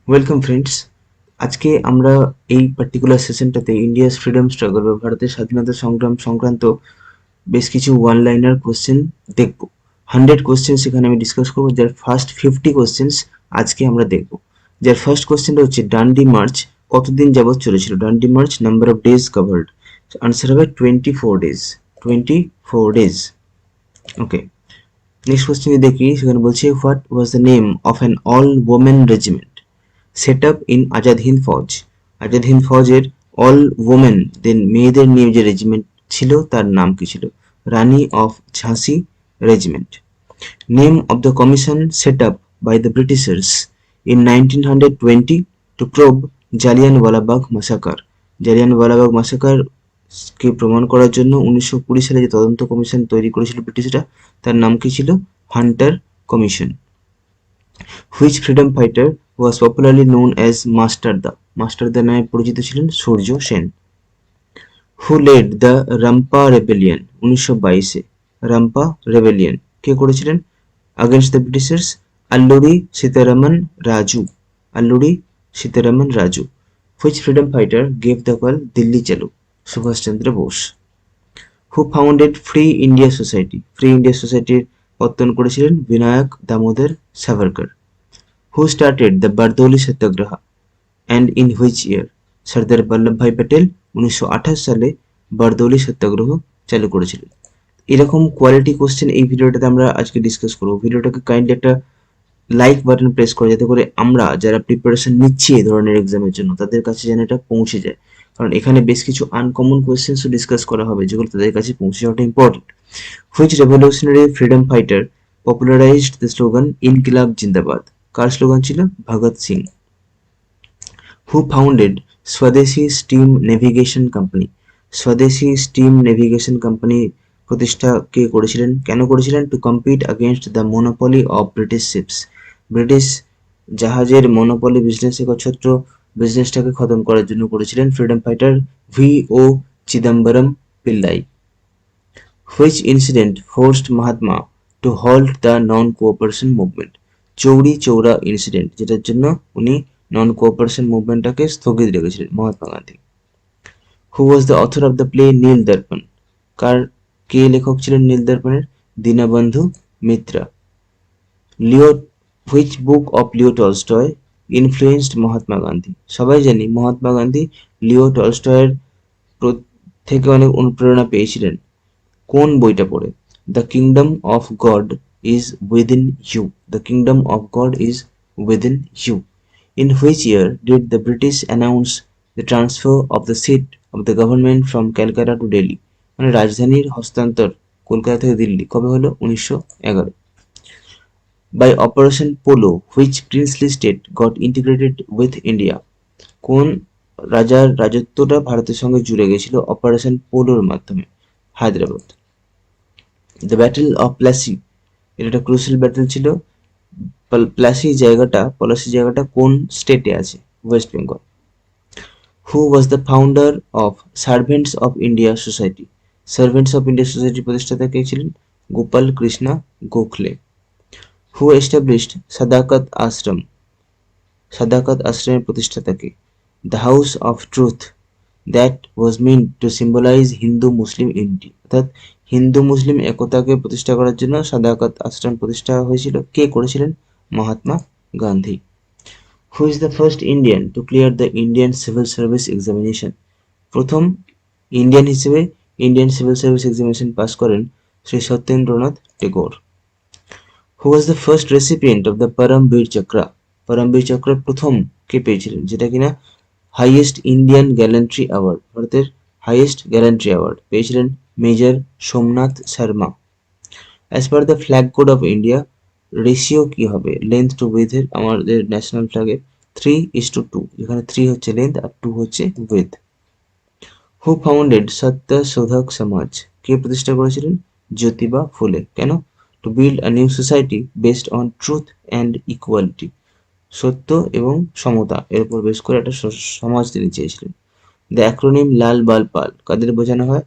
Welcome friends. আজকে আমরা এই পার্টিকুলার সেশনটাতে ইন্ডিয়াস ফ্রিডম স্ট্রাগল বা ভারতের স্বাধীনতা সংগ্রাম সংক্রান্ত বেশ কিছু ওয়ান লাইনার কোশ্চেন দেখব। 100 কোশ্চেন এখানে আমি ডিসকাস করবো, যার ফার্স্ট 50 কোশ্চেন আজকে আমরা দেখব। যার ফার্স্ট কোশ্চেনটা হচ্ছে ডান্ডি মার্চ কতদিন যাবত চলেছিল? Dandi march number of days covered. Answer হবে 24 days. 24 days. Okay, next question দেখি। সেখানে বলছে what was the name of an all women regiment set up in Azad Hind Fauj. Azad Hind ফৌজের অল ওমেন মেয়েদের নিয়ে যে রেজিমেন্ট ছিল তার নাম কি ছিল? রানী অফ ঝাঁসি regiment. Name of the commission set up by the Britishers in 1920 to probe Jallianwala Bagh massacre. Jallianwala Bagh massacre কে প্রমাণ করার জন্য 1920 সালে যে তদন্ত কমিশন তৈরি করেছিল ব্রিটিশরা, তার নাম কি ছিল? Hunter commission. Which freedom fighter was popularly known as Masterda? Masterda নামে পরিচিত ছিলেন Surya Sen. Who led the Rampa rebellion? 1922-এ রাম্পা রেবেলিয়ন কে করেছিলেন against the Britishers? Alluri Sitaraman Raju. Alluri Sitaraman Raju. Which freedom fighter gave the call Delhi Chalo? Subhash Chandra Bose. Who founded free India society? Free India সোসাইটির পত্তন করেছিলেন Vinayak Damodar Savarkar. Who started the Bardoli Satyagraha and in which year? Sardar Vallabhbhai Patel 1928 সালে বারদৌলি সত্যাগ্রহ চালু করেছিলেন। এরকম কোয়ালিটি কোশ্চেন এই ভিডিওটাতে আমরা আজকে ডিসকাস করব। ভিডিওটাকে কাইন্ডলি একটা লাইক বাটন প্রেস করে, যাতে করে আমরা যারা প্রিপারেশন নিচ্ছি এই ধরনের এক্সামের জন্য তাদের কাছে যেন এটা পৌঁছে যায়, কারণ এখানে বেশ কিছু আনকমন কোয়েশ্চেন্সও ডিসকাস করা হবে যেগুলো তাদের কাছে পৌঁছে যাওয়াটা important. Which revolutionary freedom fighter popularized the slogan Inquilab Zindabad? কার স্লোগান ছিল? Bhagat Singh. Who founded Swadeshi steam navigation company? Swadeshi steam navigation company প্রতিষ্ঠা কে করেছিলেন? কেন করেছিলেন? To compete against the monopoly of British ships. British জাহাজের মনোপলি বিজনেস একচ্ছত্র বিজনেসটাকে খতম করার জন্য করেছিলেন freedom fighter V O Chidambaram Pillai. Which incident forced Mahatma to halt the non cooperation movement? Chauri Chaura incident, যেটার জন্য উনি নন কোঅপারেশন মুভমেন্টটাকে স্থগিত রেখেছিলেন Mahatma Gandhi. Who was the author of the play Neel Darpan? কে লেখক ছিলেন নীল দর্পণের? Dinabandhu Mitra. Leo which book of Leo Tolstoy influenced Mahatma Gandhi? সবাই জানি মহাত্মা গান্ধী লিও টলস্টয়ের থেকে অনেক অনুপ্রেরণা পেয়েছিলেন। কোন বইটা পড়ে? The kingdom of God is within you. The kingdom of God is within you. In which year did the British announce the transfer of the seat of the government from Calcutta to Delhi? মানে রাজধানীর হস্তান্তর কলকাতা থেকে দিল্লি কবে হলো? 1911। By Operation Polo, which princely state got integrated with India? কোন রাজার রাজত্বটা ভারতের সঙ্গে জুড়ে গেছিল অপারেশন পোলোর মাধ্যমে? Hyderabad. The battle of Plassey, এটা একটা ক্রুশিয়াল ব্যাটেল ছিল। পলাশি জায়গাটা কোন স্টেটে আছে? West Bengal. Who was the founder of servants of India society? Servants of India সোসাইটির প্রতিষ্ঠাতা কে ছিলেন? গোপাল কৃষ্ণ গোখলে। Who established Sadaqat Ashram? সাদাকাত আশ্রমের প্রতিষ্ঠাতা কে? The house of truth that was meant to symbolize Hindu Muslim unity, অর্থাৎ হিন্দু মুসলিম একতাকে প্রতিষ্ঠা করার জন্য সাদাকাত আশ্রম প্রতিষ্ঠা হয়েছিল। কে করেছিলেন? Mahatma Gandhi. Who is the first Indian to clear the Indian civil service examination? প্রথম ইন্ডিয়ান হিসেবে Indian civil service examination pass করেন Shri Satyendranath Tagore. Who was the first recipient of the Paramvir Chakra? Paramvir Chakra প্রথম কে পেয়েছিলেন, যেটা কিনা হাইয়েস্ট ইন্ডিয়ান গ্যালেন্ট্রি অ্যাওয়ার্ড? ভারতের হাইয়েস্ট গ্যালেন্ট্রি অ্যাওয়ার্ড পেয়েছিলেন major Somnath Sharma. As per the flag code of India, ratio কি হবে লেন্থ টু উইথের আমাদের ন্যাশনাল ফ্ল্যাগের? 3:2, যেখানে 3 হচ্ছে লেন্থ আর 2 হচ্ছে উইথ। হু ফাউন্ডেড সত্য শোধক সমাজ? কে প্রতিষ্ঠা করেছিলেন? জ্যোতিবা ফুলে। কেন? To build a new society based on truth and equality, সত্য এবং সমতা এর উপর বেশ করে একটা সমাজ তিনি চেয়েছিলেন। দ্য অ্যাক্রোনিম লাল বাল পাল কাদের বোঝানো হয়?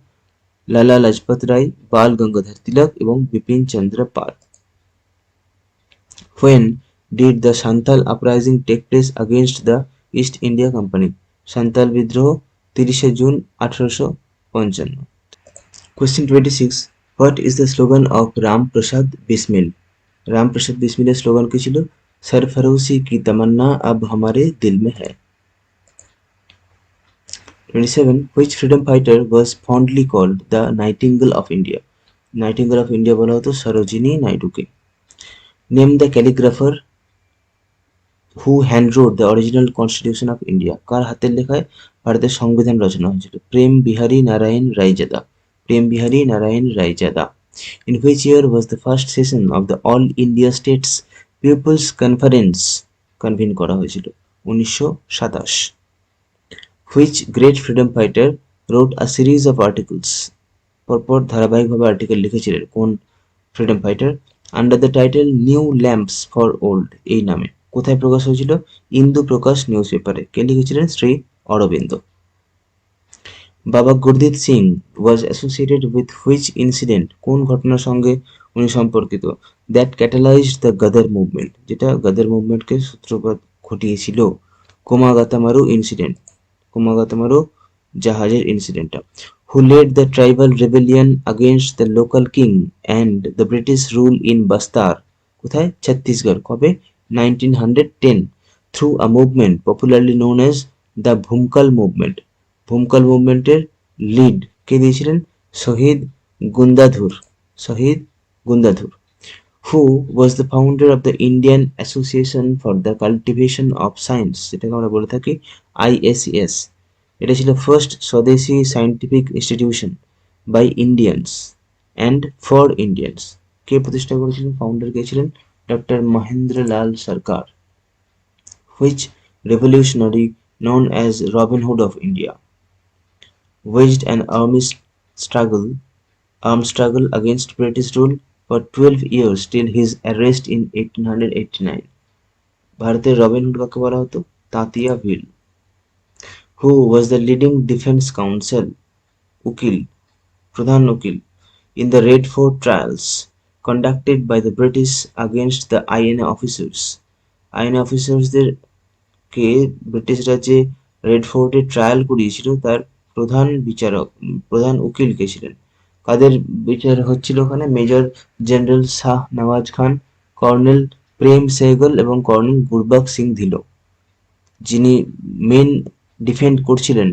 লালা লাজপত রায়, বাল গঙ্গাধর তিলক এবং Bipin Chandra Pal. When Did the Santhal uprising take place against the East India Company? Santal বিদ্রোহ 30শে June 1855। Question 26. What is the slogan of Ram Prasad Bismil? Ram Prasad बिस्मिलेर স্লোগান কি ছিল? सरफरोशी की तमन्ना अब हमारे दिल में है। 27. Which freedom fighter was fondly called the Nightingale of India? Nightingale of India বলা হতো Sarojini নাইডুকে। Name the calligrapher who handwrote the original Constitution of India? কার হাতের লেখায় ভারতের সংবিধান রচনা হয়েছিল? প্রেম বিহারী নারায়ণ রায়জাদা। প্রেম Bihari Narayan Raizada. In which year was the first session of the All India States People's Conference convene করা হয়েছিল? 1927। Which great freedom fighter wrote a series of articles? পরপর ধারাবাহিকভাবে article লিখেছিলেন কোন freedom fighter? Under the title new lamps for old এই নামে। কোথায় প্রকাশ হয়েছিল? ইন্দু প্রকাশ নিউজ পেপারে। কে লিখেছিলেন? শ্রী অরবিন্দ। বাবা গুরদিত Singh was associated with which incident? কোন ঘটনার সঙ্গে উনি সম্পর্কিত? That catalysed the Ghadar movement, যেটা গদর মুভমেন্টকে সূত্রপাত ঘটিয়েছিল। কোমাগাতামারু ইনসিডেন্ট, কোমাগাতামারু জাহাজের ইনসিডেন্টটা। Who led the tribal rebellion against the local king and the British rule in Bastar? কোথায়? ছত্তিশগড়। কবে? 1910 through a movement popularly known as the Bhumkal movement. Bhumkal মুভমেন্টের লিড কে দিয়েছিলেন? শহীদ গুন্দাধুর। শহীদ গুন্দাধুর। Who was the founder of the Indian Association for the Cultivation of Science, যেটাকে আমরা বলে থাকি IACS? এটা ছিল first Swadeshi scientific institution by Indians and for Indians. কে প্রতিষ্ঠা করেছিলেন? ফাউন্ডার কে ছিলেন? Doctor Mahendralal Sarkar. Which revolutionary known as Robin Hood of India waged an armed struggle against British rule for 12 years till his arrest in 1889? ভারতের Robin Hood কাকে বলা হতো? তাঁতিয়া ভিল। Who was the leading defense counsel উকিল, প্রধান উকিল in the Red Fort trials conducted by the British against the INA officers? INA অফিসার্সদের কে ব্রিটিশরা যে রেড ফোর্টে ট্রায়াল করিয়েছিল তার প্রধান বিচারক, প্রধান উকিল কে ছিলেন? কাদের বিচার হচ্ছিল ওখানে? মেজর জেনারেল শাহ নওয়াজ খান, কর্নেল প্রেম সেহগল এবং কর্নেল গুরবাক সিং ধিলো। যিনি মেন ডিফেন্ড করছিলেন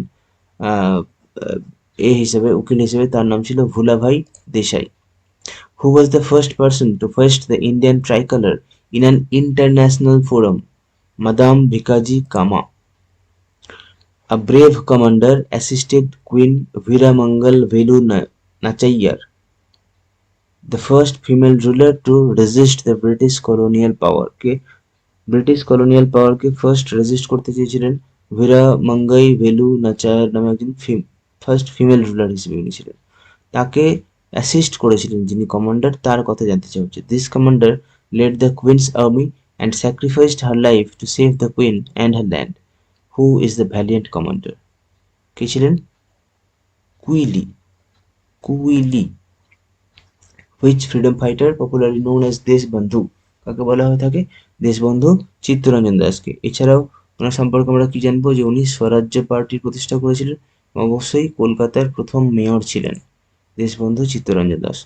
এ হিসেবে, উকিল হিসেবে, তার নাম ছিল Bhulabhai Desai. Who was the first person to hoist the Indian tricolor in an international forum? Madame Bhikaji Kama. A brave commander assisted Queen Veeramangal Velu Nachayar, the first female ruler to resist the British colonial power. কে British colonial পাওয়ারকে first resist করতে চেয়েছিলেন? ভীরামঙ্গাই ভেলু নাচায়ার নামে একজন first female ruler হিসেবে উনি ছিলেন। তাকে অ্যাসিস্ট করেছিলেন যিনি কমান্ডার, তার কথা জানতে চাওয়া হচ্ছে। This commander led the queen's army and sacrificed her life to save the queen and her land. Who is the valiant commander? কে ছিলেন? Kuyili. Kuyili. Which freedom fighter popularly known as Deshbandhu? কাকে বলা হয়ে থাকে? দেশবন্ধু চিত্তরঞ্জন দাসকে। এছাড়াও ওনার সম্পর্কে আমরা কি জানবো? যে উনি স্বরাজ্য পার্টির প্রতিষ্ঠা করেছিলেন, অবশ্যই কলকাতার প্রথম মেয়র ছিলেন দেশবন্ধু চিত্তরঞ্জন দাস।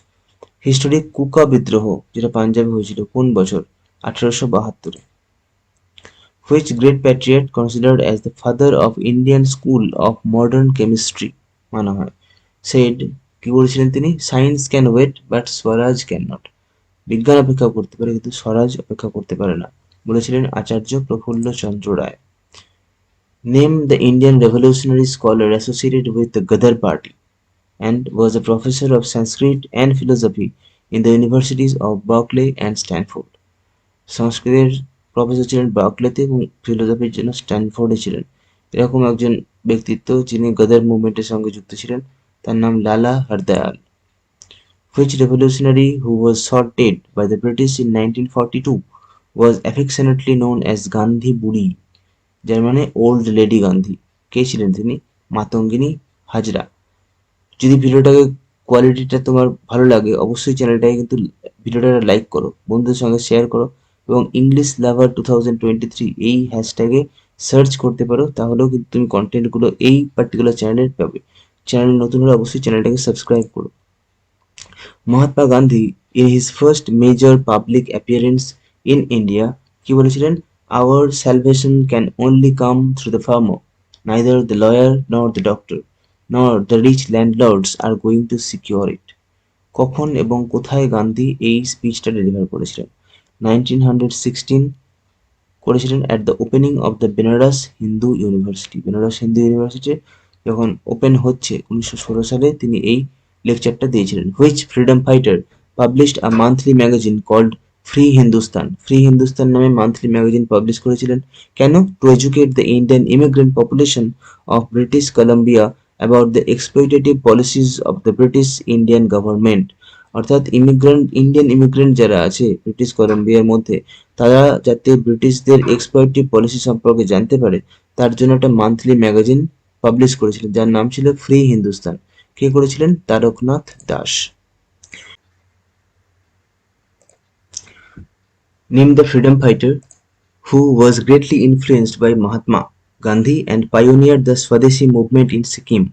হিস্টোরিক কুকা বিদ্রোহ যেটা পাঞ্জাবে হয়েছিল কোন বছর? 1872-এ। Which great patriot considered as the father of Indian school of modern chemistry মানা হয়? সেড কি বলেছিলেন তিনি? Science can wait but Swaraj cannot. বিজ্ঞান অপেক্ষা করতে পারে কিন্তু স্বরাজ অপেক্ষা করতে পারে না, বলেছিলেন Acharya Prafulla Chandra Ray. Name the Indian revolutionary scholar associated with the Ghadar party and was a professor of Sanskrit and philosophy in the universities of Berkeley and Stanford. সংস্কৃতের প্রফেসর ছিলেন বার্কলেতে এবং ফিলোসফির জন্য স্ট্যানফোর্ডে ছিলেন। এরকম একজন ব্যক্তিত্ব যিনি গদর মুভমেন্টের সঙ্গে যুক্ত ছিলেন, তার নাম লালা Har Dayal. Which revolutionary who was shot dead by the British in 1942 was affectionately known as Gandhi বুড়ি, যার মানে ওল্ড লেডি গান্ধী। কে ছিলেন তিনি? মাতঙ্গিনী হাজরা। যদি ভিডিওটাকে কোয়ালিটিটা তোমার ভালো লাগে অবশ্যই চ্যানেলটাকে কিন্তু ভিডিওটা লাইক করো, বন্ধুদের সঙ্গে শেয়ার করো এবং ইংলিশ লাভার 2023 এই হ্যাশট্যাগে সার্চ করতে পারো, তাহলেও কিন্তু তুমি কন্টেন্টগুলো এই পার্টিকুলার চ্যানেলে পাবে। চ্যানেল নতুন হলে অবশ্যই চ্যানেলটাকে সাবস্ক্রাইব করো। Mahatma Gandhi in his first major public appearance in India কি বলেছিলেন? Our salvation can only come through the farmer. Neither the lawyer nor the doctor nor the rich landlords are going to secure it. কখন এবং কোথায় গান্ধী এই স্পিচটা deliver করেছিলেন? 1916 করেছিলেন at the opening of the Benares Hindu university. Benares Hindu university যখন open হচ্ছে 1916 সালে তিনি এই লেকচারটা দিয়েছিলেন। Which freedom fighter published a monthly magazine called free Hindustan? Free Hindustan নামে মান্থলি ম্যাগাজিন পাবলিশ করেছিলেন কেন? To educate the Indian immigrant population of British Columbia about the exploitative policies of the British Indian government. অর্থাৎ Indian immigrant যারা আছে British কলম্বিয়ার মধ্যে, তারা যাতে ব্রিটিশদের এক্সপ্লয়টিভ পলিসি সম্পর্কে জানতে পারে, তার জন্য একটা মান্থলি ম্যাগাজিন পাবলিশ করেছিলেন যার নাম ছিল ফ্রি হিন্দুস্তান। কে করেছিলেন? Taraknath Das. Name the freedom fighter who was greatly influenced by Mahatma Gandhi and pioneered the Swadeshi movement in Sikkim.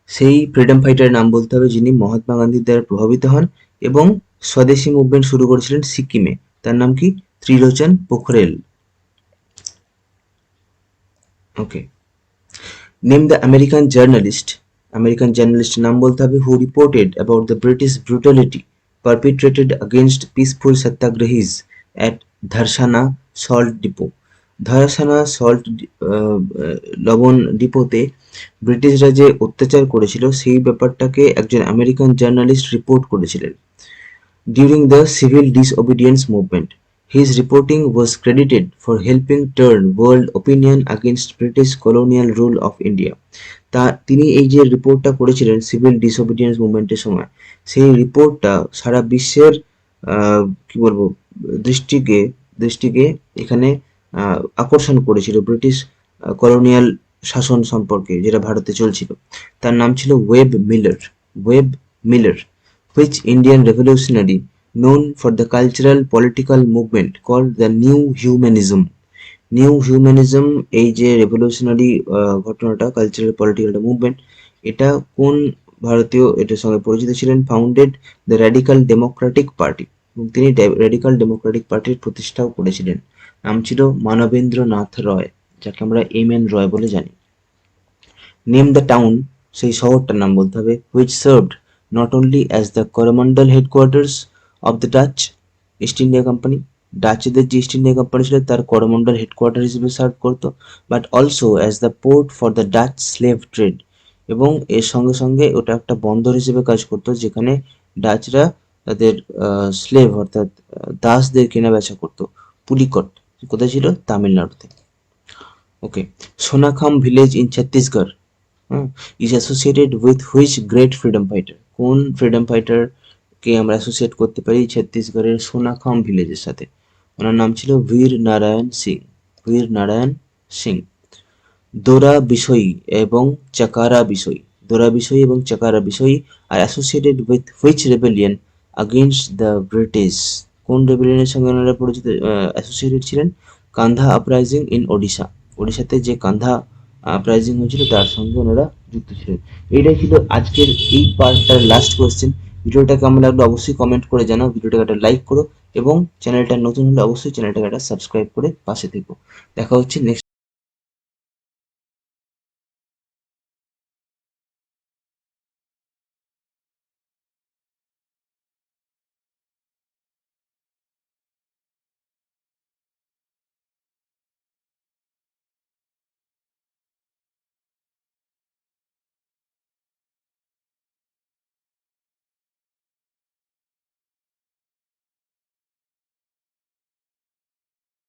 সেই ফ্রিডম ফাইটারের নাম বলতে হবে যিনি মহাত্মা গান্ধীর দ্বারা প্রভাবিত হন এবং স্বদেশী মুভমেন্ট শুরু করেছিলেন সিকিমে। তার নাম কি? Trilochan Pokhrel. Okay. Name the American journalist নাম বলতে হবে who reported about the British brutality perpetrated against peaceful satyagrahis at Dharasana salt depot. Dharasana salt লবণ ডিপোতে ব্রিটিশরা যে অত্যাচার করেছিল সেই ব্যাপারটাকে একজন আমেরিকান জার্নালিস্ট রিপোর্ট করেছিলেন। During the civil disobedience movement, his reporting was credited for helping turn world opinion against British colonial rule of India. তিনি এই যে রিপোর্টটা করেছিলেন সিভিল ডিসওবিডিয়েন্স মুভমেন্টের সময়, সেই রিপোর্টটা সারা বিশ্বের কি বলবো দৃষ্টিকে দৃষ্টিকে এখানে আকর্ষণ করেছিল ব্রিটিশ কলোনিয়াল শাসন সম্পর্কে যেটা ভারতে চলছিল। তার নাম ছিল web Miller. Which Indian revolutionary known for the cultural political movement called the New Humanism? New humanism এই যে রেভলিউশনারি ঘটনাটা কালচারাল পলিটিক্যাল মুভমেন্ট, এটা কোন ভারতীয় এটার সঙ্গে পরিচিত ছিলেন? Founded the radical Democratic party, এবং তিনি র্যাডিক্যাল ডেমোক্রেটিক পার্টির প্রতিষ্ঠাও করেছিলেন। নাম ছিল মানবেন্দ্রনাথ রয়, যাকে আমরা এম.এন. রয় বলে জানি। নেম দ্য টাউন, সেই শহরটার নাম বলতে হবে which served not only as the coromandel headquarters of the Dutch East India Company, ডাচদের যে ইস্ট ইন্ডিয়া কোম্পানি ছিল তার করমন্ডল হেডকোয়ার্টার হিসেবে সার্ভ করতো, but also as the port for the Dutch slave trade, এবং এর সঙ্গে সঙ্গে ওটা একটা বন্দর হিসেবে কাজ করতো যেখানে ডাচরা তাদের স্লেভ অর্থাৎ দাসদের কেনা বেচা করতো। পুলিকট কোথায় ছিল? তামিলনাড়ুতে। Okay. Sonakham village in Chhattisgarh is associated with which great freedom fighter? কোন ফ্রিডম ফাইটার কে আমরা অ্যাসোসিয়েট করতে পারি ছত্তিশগড়ের সোনাখাম ভিলেজের সাথে? ওনার নাম ছিল বীর নারায়ণ সিং। দোরা বিসোয়ী এবং চাকারা বিসোয়ী আর associated with which rebellion against the British? কোন রেবেলিয়নের সঙ্গে ওনারা পরিচিত অ্যাসোসিয়েটেড ছিলেন? কান্ধা আপরাইজিং ইন ওড়িশাতে যে কান্ধা আপরাইজিং হয়েছিল তার সঙ্গে ওনারা যুক্ত ছিলেন। এইটাই ছিল আজকের এই পার্টটার লাস্ট কোয়েশ্চেন। ভিডিওটা কেমন লাগলো অবশ্যই কমেন্ট করে জানাও, ভিডিওটাকে একটা লাইক করো এবং চ্যানেলটা নতুন হলে অবশ্যই চ্যানেলটাকে একটা সাবস্ক্রাইব করে পাশে থেকো। দেখা হচ্ছে নেক্সট